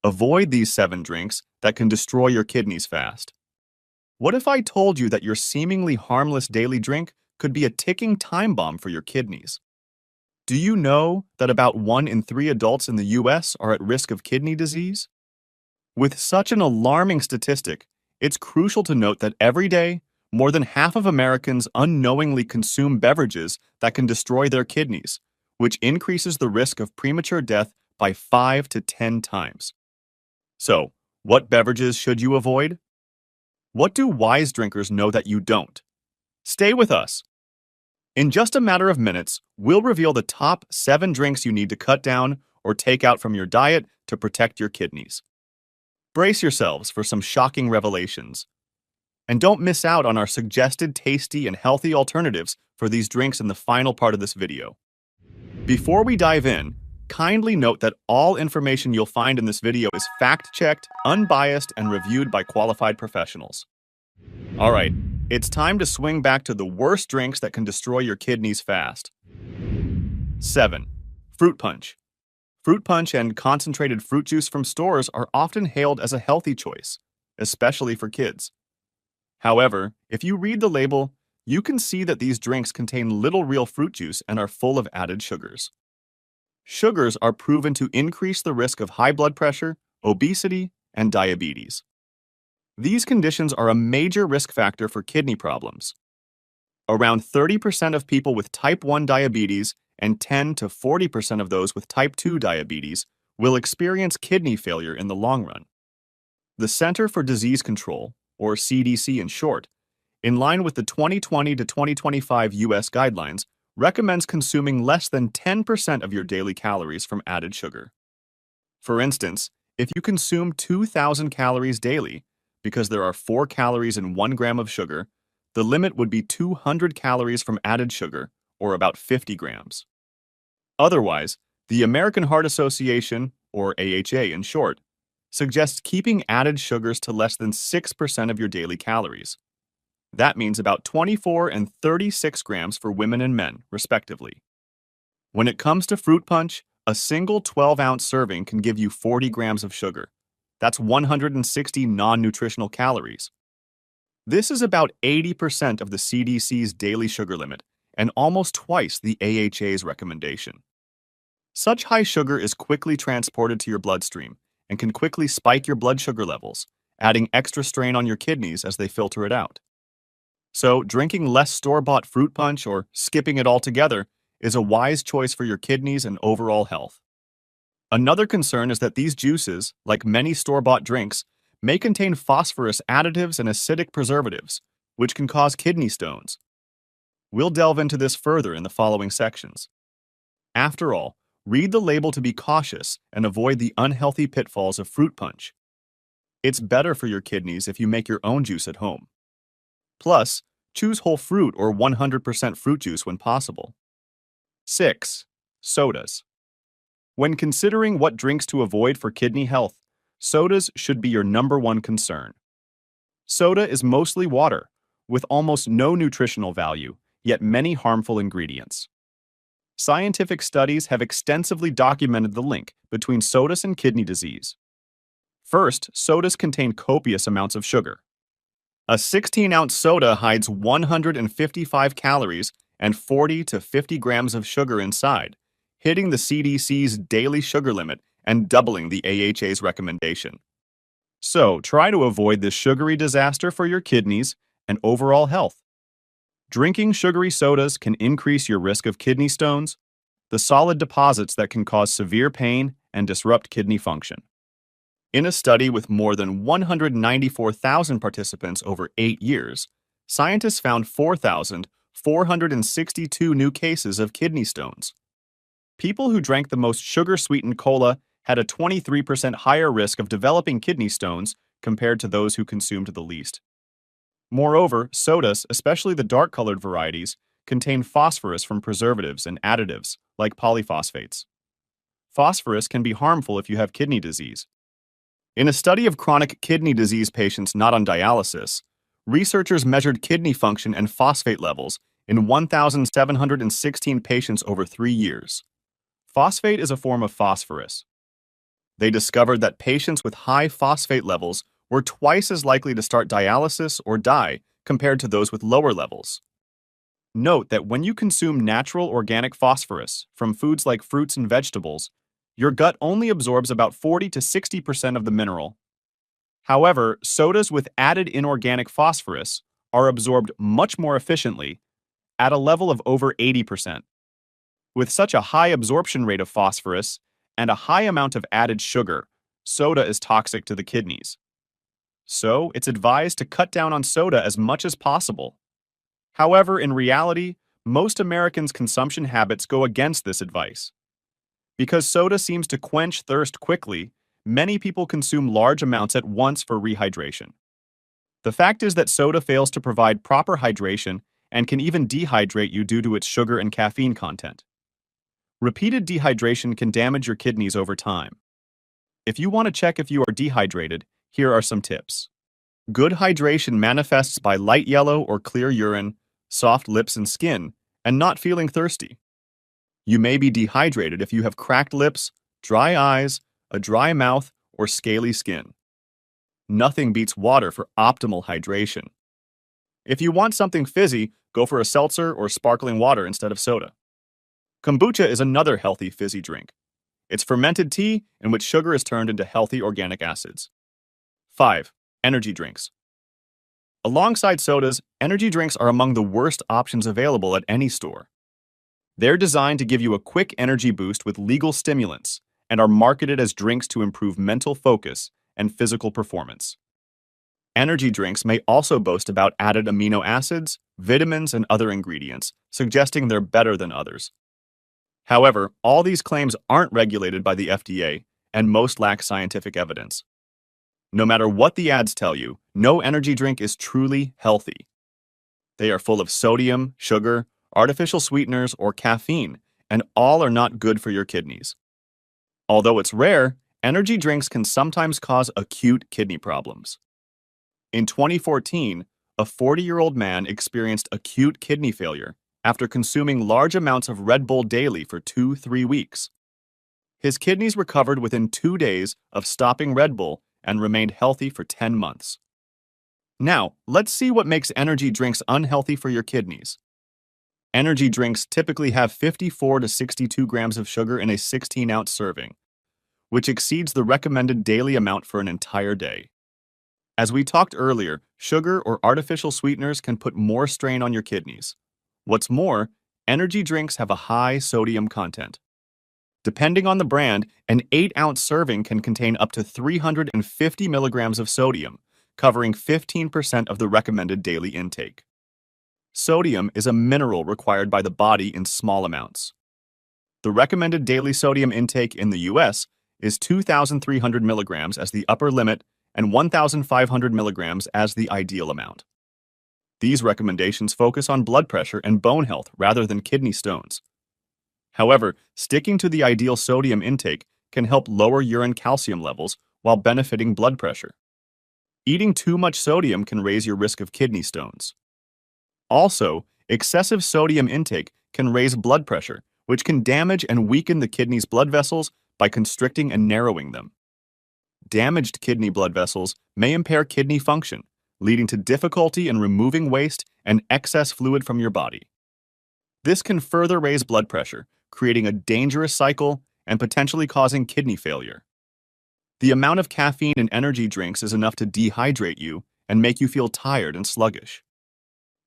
Avoid these 7 drinks that can destroy your kidneys fast. What if I told you that your seemingly harmless daily drink could be a ticking time bomb for your kidneys? Do you know that about 1 in 3 adults in the US are at risk of kidney disease? With such an alarming statistic, it's crucial to note that every day, more than half of Americans unknowingly consume beverages that can destroy their kidneys, which increases the risk of premature death by 5 to 10 times. So, what beverages should you avoid? What do wise drinkers know that you don't? Stay with us. In just a matter of minutes, we'll reveal the top 7 drinks you need to cut down or take out from your diet to protect your kidneys. Brace yourselves for some shocking revelations. And don't miss out on our suggested tasty and healthy alternatives for these drinks in the final part of this video. Before we dive in, kindly note that all information you'll find in this video is fact-checked, unbiased, and reviewed by qualified professionals. Alright, it's time to swing back to the worst drinks that can destroy your kidneys fast. 7. Fruit punch. Fruit punch and concentrated fruit juice from stores are often hailed as a healthy choice, especially for kids. However, if you read the label, you can see that these drinks contain little real fruit juice and are full of added sugars. Sugars are proven to increase the risk of high blood pressure, obesity, and diabetes. These conditions are a major risk factor for kidney problems. Around 30% of people with type 1 diabetes and 10 to 40% of those with type 2 diabetes will experience kidney failure in the long run. The Center for Disease Control, or CDC in short, in line with the 2020 to 2025 US guidelines, recommends consuming less than 10% of your daily calories from added sugar. For instance, if you consume 2,000 calories daily, because there are 4 calories in 1 gram of sugar, the limit would be 200 calories from added sugar, or about 50 grams. Otherwise, the American Heart Association, or AHA in short, suggests keeping added sugars to less than 6% of your daily calories. That means about 24 and 36 grams for women and men, respectively. When it comes to fruit punch, a single 12-ounce serving can give you 40 grams of sugar. That's 160 non-nutritional calories. This is about 80% of the CDC's daily sugar limit, and almost twice the AHA's recommendation. Such high sugar is quickly transported to your bloodstream and can quickly spike your blood sugar levels, adding extra strain on your kidneys as they filter it out. So, drinking less store-bought fruit punch or skipping it altogether is a wise choice for your kidneys and overall health. Another concern is that these juices, like many store-bought drinks, may contain phosphorus additives and acidic preservatives, which can cause kidney stones. We'll delve into this further in the following sections. After all, read the label to be cautious and avoid the unhealthy pitfalls of fruit punch. It's better for your kidneys if you make your own juice at home. Plus, choose whole fruit or 100% fruit juice when possible. 6. Sodas. When considering what drinks to avoid for kidney health, sodas should be your #1 concern. Soda is mostly water, with almost no nutritional value, yet many harmful ingredients. Scientific studies have extensively documented the link between sodas and kidney disease. First, sodas contain copious amounts of sugar. A 16-ounce soda hides 155 calories and 40 to 50 grams of sugar inside, hitting the CDC's daily sugar limit and doubling the AHA's recommendation. So, try to avoid this sugary disaster for your kidneys and overall health. Drinking sugary sodas can increase your risk of kidney stones, the solid deposits that can cause severe pain and disrupt kidney function. In a study with more than 194,000 participants over 8 years, scientists found 4,462 new cases of kidney stones. People who drank the most sugar-sweetened cola had a 23% higher risk of developing kidney stones compared to those who consumed the least. Moreover, sodas, especially the dark-colored varieties, contain phosphorus from preservatives and additives, like polyphosphates. Phosphorus can be harmful if you have kidney disease. In a study of chronic kidney disease patients not on dialysis, researchers measured kidney function and phosphate levels in 1,716 patients over 3 years. Phosphate is a form of phosphorus. They discovered that patients with high phosphate levels were twice as likely to start dialysis or die compared to those with lower levels. Note that when you consume natural organic phosphorus from foods like fruits and vegetables, your gut only absorbs about 40 to 60% of the mineral. However, sodas with added inorganic phosphorus are absorbed much more efficiently, at a level of over 80%. With such a high absorption rate of phosphorus and a high amount of added sugar, soda is toxic to the kidneys. So, it's advised to cut down on soda as much as possible. However, in reality, most Americans' consumption habits go against this advice. Because soda seems to quench thirst quickly, many people consume large amounts at once for rehydration. The fact is that soda fails to provide proper hydration and can even dehydrate you due to its sugar and caffeine content. Repeated dehydration can damage your kidneys over time. If you want to check if you are dehydrated, here are some tips. Good hydration manifests by light yellow or clear urine, soft lips and skin, and not feeling thirsty. You may be dehydrated if you have cracked lips, dry eyes, a dry mouth, or scaly skin. Nothing beats water for optimal hydration. If you want something fizzy, go for a seltzer or sparkling water instead of soda. Kombucha is another healthy fizzy drink. It's fermented tea in which sugar is turned into healthy organic acids. 5. Energy drinks. Alongside sodas, energy drinks are among the worst options available at any store. They're designed to give you a quick energy boost with legal stimulants and are marketed as drinks to improve mental focus and physical performance. Energy drinks may also boast about added amino acids, vitamins, and other ingredients, suggesting they're better than others. However, all these claims aren't regulated by the FDA, and most lack scientific evidence. No matter what the ads tell you, no energy drink is truly healthy. They are full of sodium, sugar, artificial sweeteners, or caffeine, and all are not good for your kidneys. Although it's rare, energy drinks can sometimes cause acute kidney problems. In 2014, a 40-year-old man experienced acute kidney failure after consuming large amounts of Red Bull daily for 2-3 weeks. His kidneys recovered within 2 days of stopping Red Bull and remained healthy for 10 months. Now, let's see what makes energy drinks unhealthy for your kidneys. Energy drinks typically have 54 to 62 grams of sugar in a 16-ounce serving, which exceeds the recommended daily amount for an entire day. As we talked earlier, sugar or artificial sweeteners can put more strain on your kidneys. What's more, energy drinks have a high sodium content. Depending on the brand, an 8-ounce serving can contain up to 350 milligrams of sodium, covering 15% of the recommended daily intake. Sodium is a mineral required by the body in small amounts. The recommended daily sodium intake in the US is 2,300 milligrams as the upper limit and 1,500 milligrams as the ideal amount. These recommendations focus on blood pressure and bone health rather than kidney stones. However, sticking to the ideal sodium intake can help lower urine calcium levels while benefiting blood pressure. Eating too much sodium can raise your risk of kidney stones. Also, excessive sodium intake can raise blood pressure, which can damage and weaken the kidney's blood vessels by constricting and narrowing them. Damaged kidney blood vessels may impair kidney function, leading to difficulty in removing waste and excess fluid from your body. This can further raise blood pressure, creating a dangerous cycle and potentially causing kidney failure. The amount of caffeine in energy drinks is enough to dehydrate you and make you feel tired and sluggish.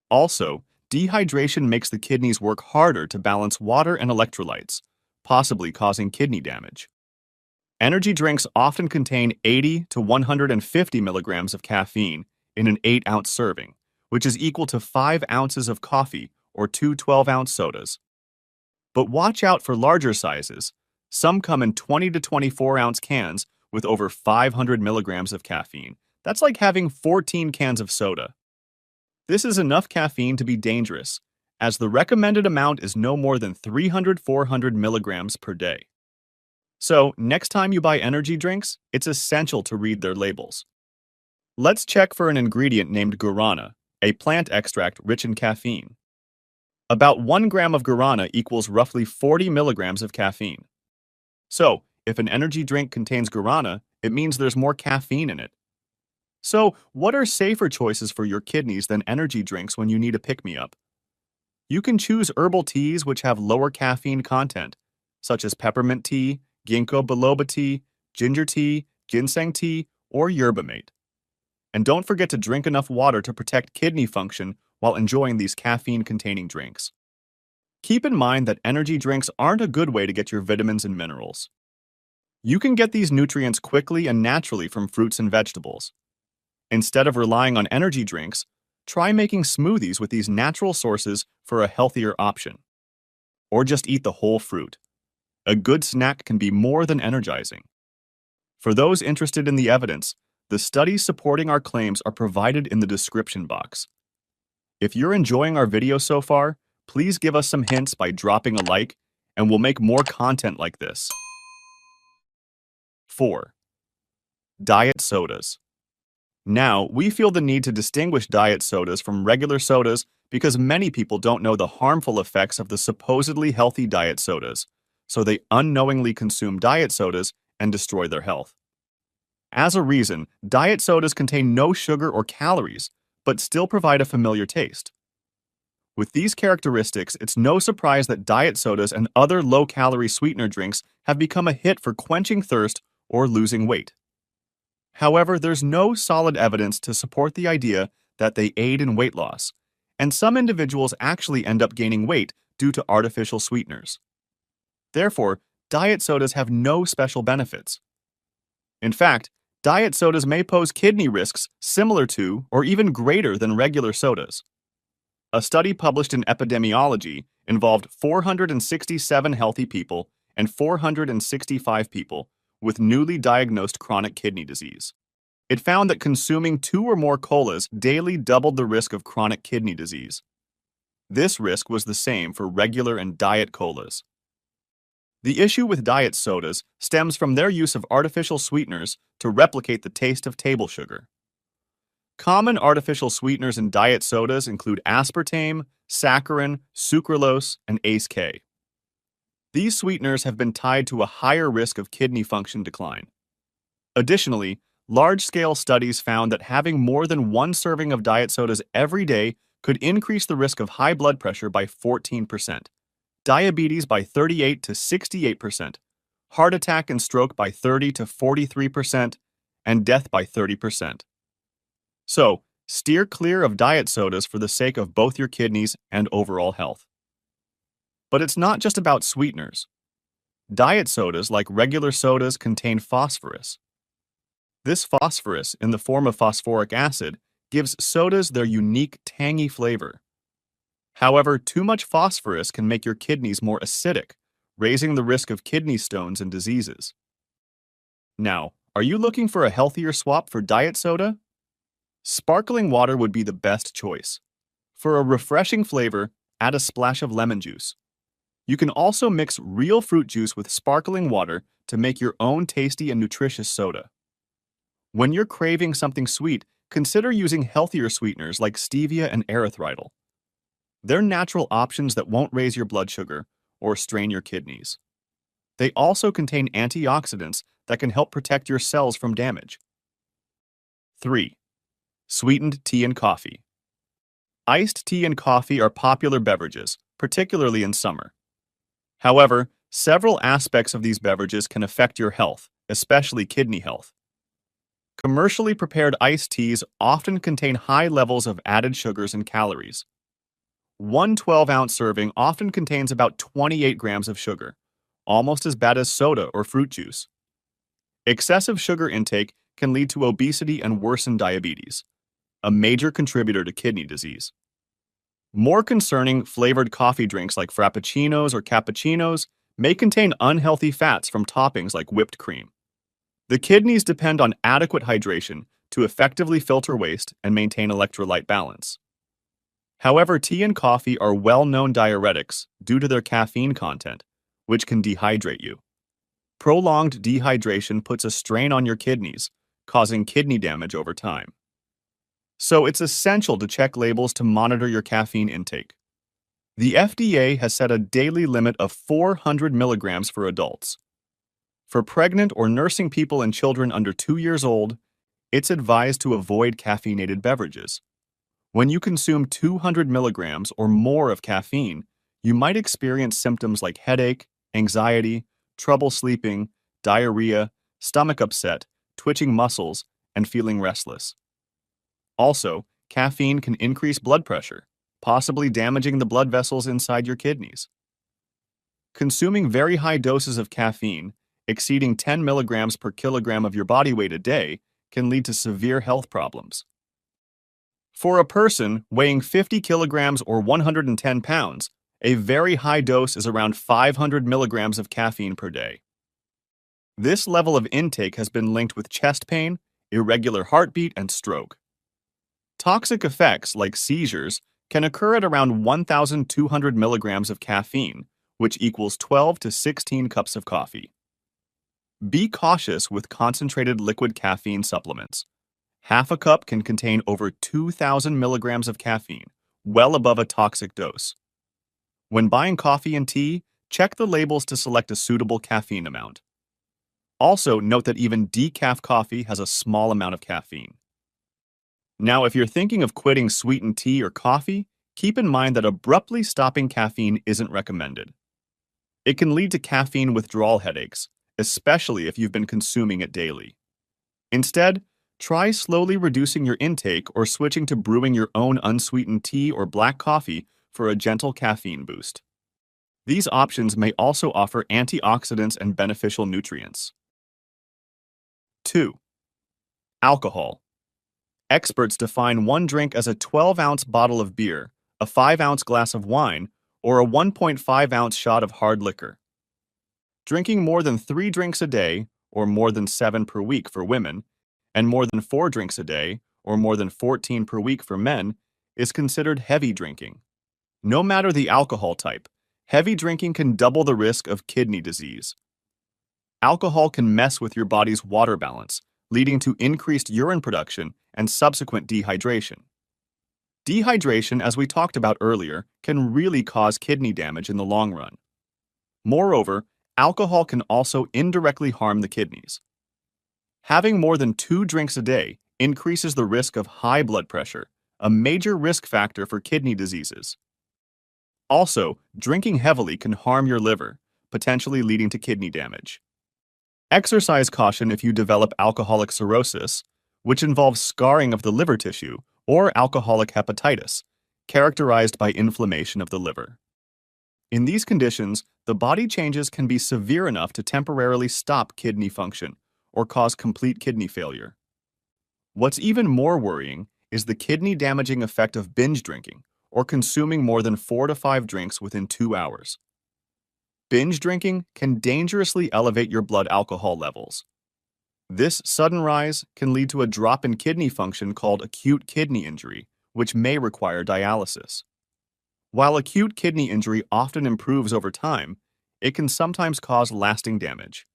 Also, dehydration makes the kidneys work harder to balance water and electrolytes, possibly causing kidney damage. Energy drinks often contain 80 to 150 milligrams of caffeine in an 8-ounce serving, which is equal to 5 ounces of coffee or 2 12-ounce sodas. But watch out for larger sizes. Some come in 20 to 24-ounce cans with over 500 milligrams of caffeine. That's like having 14 cans of soda. This is enough caffeine to be dangerous, as the recommended amount is no more than 300-400 milligrams per day. So, next time you buy energy drinks, it's essential to read their labels. Let's check for an ingredient named guarana, a plant extract rich in caffeine. About 1 gram of guarana equals roughly 40 milligrams of caffeine. So, If an energy drink contains guarana, it means there's more caffeine in it. So, what are safer choices for your kidneys than energy drinks when you need a pick-me-up? You can choose herbal teas which have lower caffeine content, such as peppermint tea, ginkgo biloba tea, ginger tea, ginseng tea, or yerba mate. And don't forget to drink enough water to protect kidney function while enjoying these caffeine-containing drinks. Keep in mind that energy drinks aren't a good way to get your vitamins and minerals. You can get these nutrients quickly and naturally from fruits and vegetables. Instead of relying on energy drinks, try making smoothies with these natural sources for a healthier option. Or just eat the whole fruit. A good snack can be more than energizing. For those interested in the evidence, the studies supporting our claims are provided in the description box. If you're enjoying our video so far, please give us some hints by dropping a like, and we'll make more content like this. 4. Diet sodas. Now, we feel the need to distinguish diet sodas from regular sodas because many people don't know the harmful effects of the supposedly healthy diet sodas, so they unknowingly consume diet sodas and destroy their health. As a reason, diet sodas contain no sugar or calories, but still provide a familiar taste. With these characteristics, it's no surprise that diet sodas and other low-calorie sweetener drinks have become a hit for quenching thirst or losing weight. However, there's no solid evidence to support the idea that they aid in weight loss, and some individuals actually end up gaining weight due to artificial sweeteners. Therefore, diet sodas have no special benefits. In fact, diet sodas may pose kidney risks similar to or even greater than regular sodas. A study published in Epidemiology involved 467 healthy people and 465 people with newly diagnosed chronic kidney disease. It found that consuming 2 or more colas daily doubled the risk of chronic kidney disease. This risk was the same for regular and diet colas. The issue with diet sodas stems from their use of artificial sweeteners to replicate the taste of table sugar. Common artificial sweeteners in diet sodas include aspartame, saccharin, sucralose, and ACE-K. These sweeteners have been tied to a higher risk of kidney function decline. Additionally, large-scale studies found that having more than 1 serving of diet sodas every day could increase the risk of high blood pressure by 14%, diabetes by 38 to 68%, heart attack and stroke by 30 to 43%, and death by 30%. So, steer clear of diet sodas for the sake of both your kidneys and overall health. But it's not just about sweeteners. Diet sodas, like regular sodas, contain phosphorus. This phosphorus, in the form of phosphoric acid, gives sodas their unique tangy flavor. However, too much phosphorus can make your kidneys more acidic, raising the risk of kidney stones and diseases. Now, are you looking for a healthier swap for diet soda? Sparkling water would be the best choice. For a refreshing flavor, add a splash of lemon juice. You can also mix real fruit juice with sparkling water to make your own tasty and nutritious soda. When you're craving something sweet, consider using healthier sweeteners like stevia and erythritol. They're natural options that won't raise your blood sugar or strain your kidneys. They also contain antioxidants that can help protect your cells from damage. 3. Sweetened tea and coffee. Iced tea and coffee are popular beverages, particularly in summer. However, several aspects of these beverages can affect your health, especially kidney health. Commercially prepared iced teas often contain high levels of added sugars and calories. One 12-ounce serving often contains about 28 grams of sugar, almost as bad as soda or fruit juice. Excessive sugar intake can lead to obesity and worsen diabetes, a major contributor to kidney disease. More concerning, flavored coffee drinks like frappuccinos or cappuccinos may contain unhealthy fats from toppings like whipped cream. The kidneys depend on adequate hydration to effectively filter waste and maintain electrolyte balance. However, tea and coffee are well-known diuretics due to their caffeine content, which can dehydrate you. Prolonged dehydration puts a strain on your kidneys, causing kidney damage over time. So it's essential to check labels to monitor your caffeine intake. The FDA has set a daily limit of 400 milligrams for adults. For pregnant or nursing people and children under 2 years old, it's advised to avoid caffeinated beverages. When you consume 200 milligrams or more of caffeine, you might experience symptoms like headache, anxiety, trouble sleeping, diarrhea, stomach upset, twitching muscles, and feeling restless. Also, caffeine can increase blood pressure, possibly damaging the blood vessels inside your kidneys. Consuming very high doses of caffeine, exceeding 10 milligrams per kilogram of your body weight a day, can lead to severe health problems. For a person weighing 50 kilograms or 110 pounds, a very high dose is around 500 milligrams of caffeine per day. This level of intake has been linked with chest pain, irregular heartbeat, and stroke. Toxic effects like seizures can occur at around 1,200 milligrams of caffeine, which equals 12 to 16 cups of coffee. Be cautious with concentrated liquid caffeine supplements. Half a cup can contain over 2,000 milligrams of caffeine, well above a toxic dose. When buying coffee and tea, check the labels to select a suitable caffeine amount. Also, note that even decaf coffee has a small amount of caffeine. Now, if you're thinking of quitting sweetened tea or coffee, keep in mind that abruptly stopping caffeine isn't recommended. It can lead to caffeine withdrawal headaches, especially if you've been consuming it daily. Instead, try slowly reducing your intake or switching to brewing your own unsweetened tea or black coffee for a gentle caffeine boost. These options may also offer antioxidants and beneficial nutrients. 2. Alcohol. Experts define one drink as a 12-ounce bottle of beer, a 5-ounce glass of wine, or a 1.5-ounce shot of hard liquor. Drinking more than 3 drinks a day, or more than 7 per week for women, and more than 4 drinks a day, or more than 14 per week for men, is considered heavy drinking. No matter the alcohol type, heavy drinking can double the risk of kidney disease. Alcohol can mess with your body's water balance, leading to increased urine production and subsequent dehydration. Dehydration, as we talked about earlier, can really cause kidney damage in the long run. Moreover, alcohol can also indirectly harm the kidneys. Having more than 2 drinks a day increases the risk of high blood pressure, a major risk factor for kidney diseases. Also, drinking heavily can harm your liver, potentially leading to kidney damage. Exercise caution if you develop alcoholic cirrhosis, which involves scarring of the liver tissue, or alcoholic hepatitis, characterized by inflammation of the liver. In these conditions, the body changes can be severe enough to temporarily stop kidney function or cause complete kidney failure. What's even more worrying is the kidney-damaging effect of binge drinking or consuming more than 4 to 5 drinks within 2 hours. Binge drinking can dangerously elevate your blood alcohol levels. This sudden rise can lead to a drop in kidney function called acute kidney injury, which may require dialysis. While acute kidney injury often improves over time, it can sometimes cause lasting damage.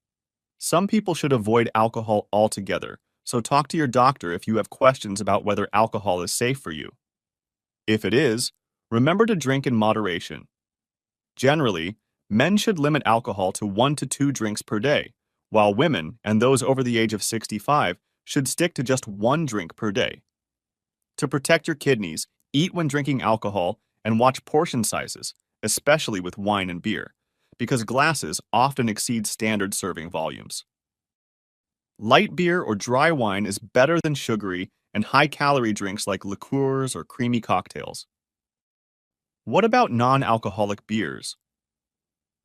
Some people should avoid alcohol altogether, so talk to your doctor if you have questions about whether alcohol is safe for you. If it is, remember to drink in moderation. Generally, men should limit alcohol to 1 to 2 drinks per day, while women and those over the age of 65 should stick to just 1 drink per day. To protect your kidneys, eat when drinking alcohol and watch portion sizes, especially with wine and beer, because glasses often exceed standard serving volumes. Light beer or dry wine is better than sugary and high-calorie drinks like liqueurs or creamy cocktails. What about non-alcoholic beers?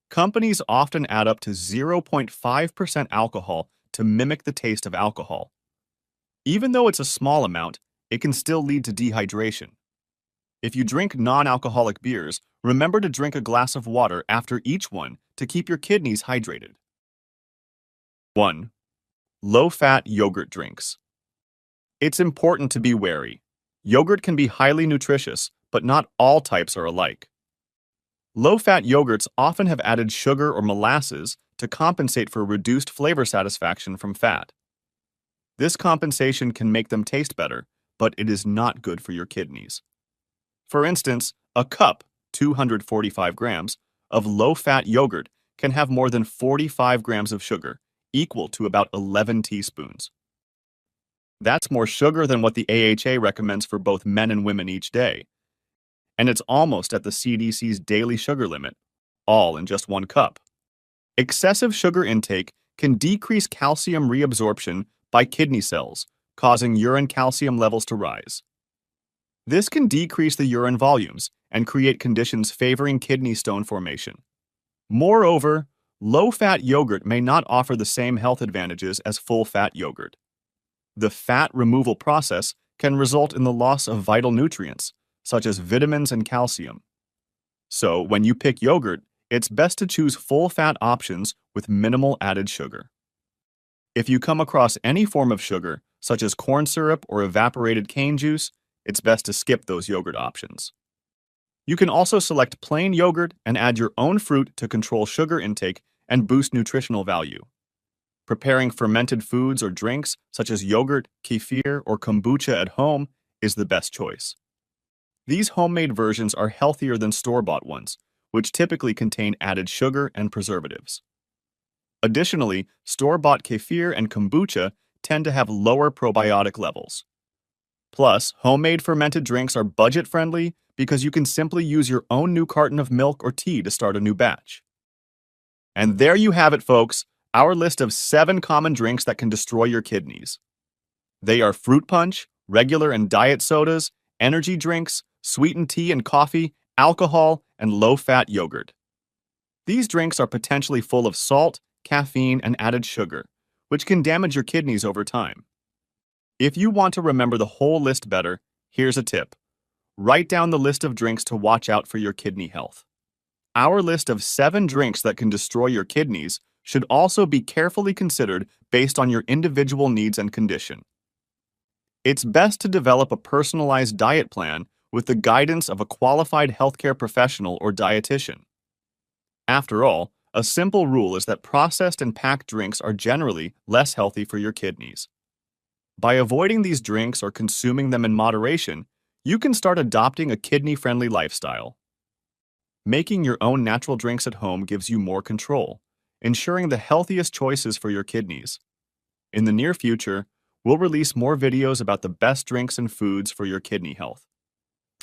Companies often add up to 0.5% alcohol to mimic the taste of alcohol. Even though it's a small amount, it can still lead to dehydration. If you drink non-alcoholic beers, remember to drink a glass of water after each one to keep your kidneys hydrated. 1. Low-fat yogurt drinks. It's important to be wary. Yogurt can be highly nutritious, but not all types are alike. Low-fat yogurts often have added sugar or molasses to compensate for reduced flavor satisfaction from fat. This compensation can make them taste better, but it is not good for your kidneys. For instance, a cup, 245 grams, of low-fat yogurt can have more than 45 grams of sugar, equal to about 11 teaspoons. That's more sugar than what the AHA recommends for both men and women each day, and it's almost at the CDC's daily sugar limit, all in just 1 cup. Excessive sugar intake can decrease calcium reabsorption by kidney cells, causing urine calcium levels to rise. This can decrease the urine volumes and create conditions favoring kidney stone formation. Moreover, low-fat yogurt may not offer the same health advantages as full-fat yogurt. The fat removal process can result in the loss of vital nutrients, such as vitamins and calcium. So, when you pick yogurt, it's best to choose full-fat options with minimal added sugar. If you come across any form of sugar, such as corn syrup or evaporated cane juice, it's best to skip those yogurt options. You can also select plain yogurt and add your own fruit to control sugar intake and boost nutritional value. Preparing fermented foods or drinks, such as yogurt, kefir, or kombucha at home, is the best choice. These homemade versions are healthier than store-bought ones, which typically contain added sugar and preservatives. Additionally, store-bought kefir and kombucha tend to have lower probiotic levels. Plus, homemade fermented drinks are budget-friendly because you can simply use your own new carton of milk or tea to start a new batch. And there you have it, folks, our list of 7 common drinks that can destroy your kidneys. They are fruit punch, regular and diet sodas, energy drinks, sweetened tea and coffee, alcohol, and low-fat yogurt. These drinks are potentially full of salt, caffeine, and added sugar, which can damage your kidneys over time. If you want to remember the whole list better, here's a tip. Write down the list of drinks to watch out for your kidney health. Our list of 7 drinks that can destroy your kidneys should also be carefully considered based on your individual needs and condition. It's best to develop a personalized diet plan with the guidance of a qualified healthcare professional or dietitian. After all, a simple rule is that processed and packed drinks are generally less healthy for your kidneys. By avoiding these drinks or consuming them in moderation, you can start adopting a kidney-friendly lifestyle. Making your own natural drinks at home gives you more control, ensuring the healthiest choices for your kidneys. In the near future, we'll release more videos about the best drinks and foods for your kidney health.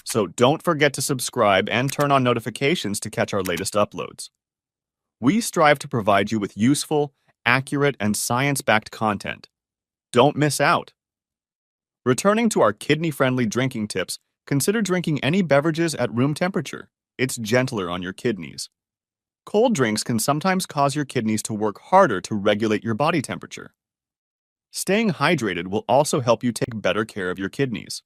So don't forget to subscribe and turn on notifications to catch our latest uploads. We strive to provide you with useful, accurate, and science-backed content. Don't miss out. Returning to our kidney-friendly drinking tips, consider drinking any beverages at room temperature. It's gentler on your kidneys. Cold drinks can sometimes cause your kidneys to work harder to regulate your body temperature. Staying hydrated will also help you take better care of your kidneys.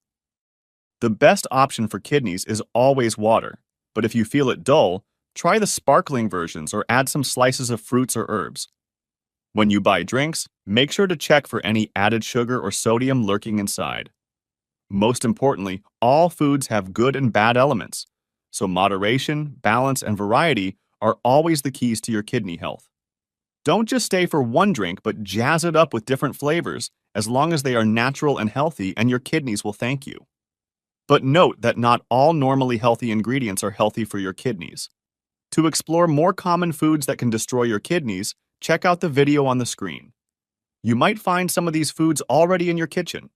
The best option for kidneys is always water, but if you feel it dull, try the sparkling versions or add some slices of fruits or herbs. When you buy drinks, make sure to check for any added sugar or sodium lurking inside. Most importantly, all foods have good and bad elements, so moderation, balance, and variety are always the keys to your kidney health. Don't just stay for one drink, but jazz it up with different flavors, as long as they are natural and healthy, and your kidneys will thank you. But note that not all normally healthy ingredients are healthy for your kidneys. To explore more common foods that can destroy your kidneys, check out the video on the screen. You might find some of these foods already in your kitchen.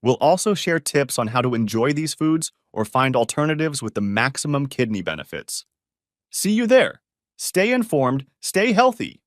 We'll also share tips on how to enjoy these foods or find alternatives with the maximum kidney benefits. See you there. Stay informed, stay healthy,